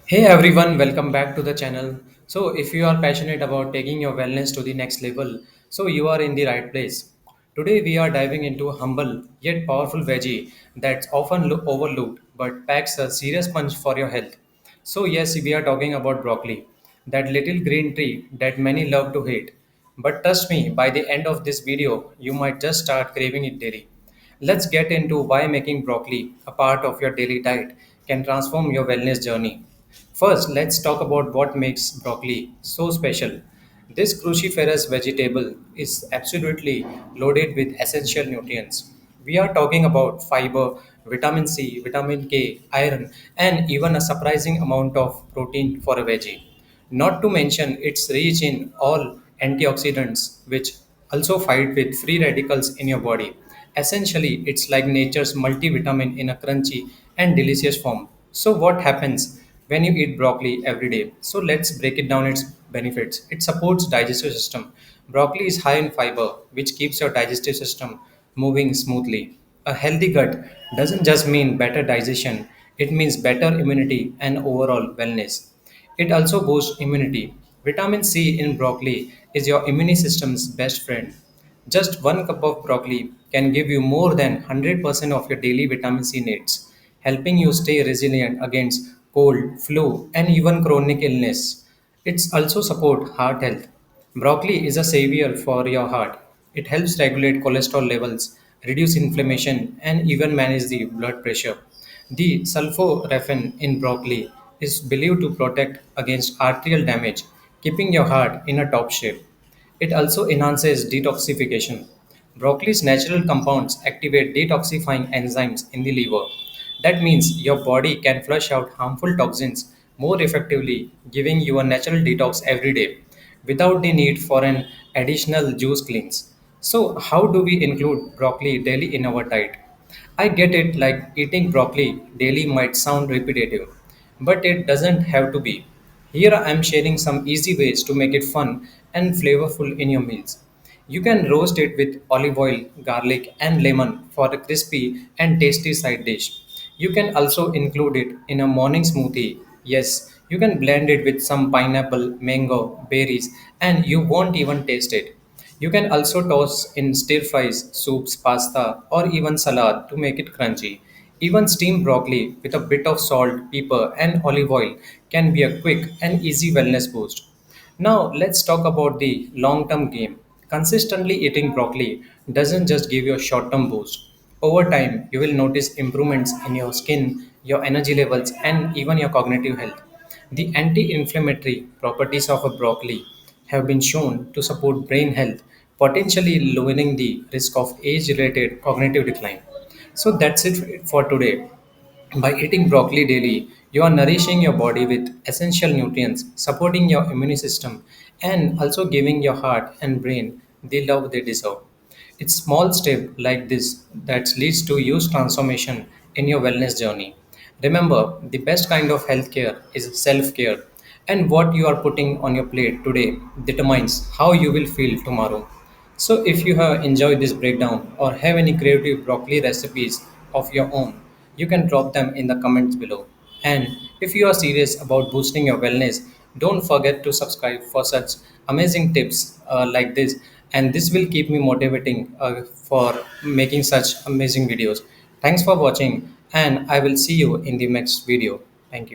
Hey everyone, welcome back to the channel. So, if you are passionate about taking your wellness to the next level, so you are in the right place. Today, we are diving into a humble yet powerful veggie that's often overlooked but packs a serious punch for your health. So, yes, we are talking about broccoli, that little green tree that many love to hate. But trust me, by the end of this video, you might just start craving it daily. Let's get into why making broccoli a part of your daily diet can transform your wellness journey. First, let's talk about what makes broccoli so special. This cruciferous vegetable is absolutely loaded with essential nutrients. We are talking about fiber, vitamin C, vitamin K, iron, and even a surprising amount of protein for a veggie. Not to mention, it's rich in all antioxidants, which also fight with free radicals in your body. Essentially, it's like nature's multivitamin in a crunchy and delicious form. So, what happens when you eat broccoli every day? So, let's break it down its benefits. It supports digestive system. Broccoli is high in fiber, which keeps your digestive system moving smoothly. A healthy gut doesn't just mean better digestion; it means better immunity and overall wellness. It also boosts immunity. Vitamin C in broccoli is your immune system's best friend. Just one cup of broccoli can give you more than 100% of your daily vitamin C needs, helping you stay resilient against cold, flu, and even chronic illness. It's also support heart health. Broccoli is a savior for your heart. It helps regulate cholesterol levels, reduce inflammation, and even manage the blood pressure. The sulforaphan in broccoli is believed to protect against arterial damage, keeping your heart in a top shape. It also enhances detoxification. Broccoli's natural compounds activate detoxifying enzymes in the liver. That means your body can flush out harmful toxins more effectively, giving you a natural detox every day without the need for an additional juice cleanse. So, how do we include broccoli daily in our diet? I get it, like eating broccoli daily might sound repetitive, but it doesn't have to be. Here I am sharing some easy ways to make it fun and flavorful in your meals. You can roast it with olive oil, garlic, and lemon for a crispy and tasty side dish. You can also include it in a morning smoothie. Yes, you can blend it with some pineapple, mango, berries, and you won't even taste it. You can also toss in stir fries, soups, pasta, or even salad to make it crunchy. Even steamed broccoli with a bit of salt, pepper, and olive oil can be a quick and easy wellness boost. Now, let's talk about the long term game. Consistently eating broccoli doesn't just give you a short term boost. Over time, you will notice improvements in your skin, your energy levels, and even your cognitive health. The anti inflammatory properties of a broccoli have been shown to support brain health, potentially lowering the risk of age related cognitive decline. So, that's it for today. By eating broccoli daily, you are nourishing your body with essential nutrients, supporting your immune system, and also giving your heart and brain the love they deserve. It's small step like this that leads to huge transformation in your wellness journey. Remember, the best kind of healthcare is self-care, and what you are putting on your plate today determines how you will feel tomorrow. So, if you have enjoyed this breakdown or have any creative broccoli recipes of your own, you can drop them in the comments below. And if you are serious about boosting your wellness, don't forget to subscribe for such amazing tips like this. And this will keep me motivating for making such amazing videos. Thanks for watching, and I will see you in the next video. Thank you.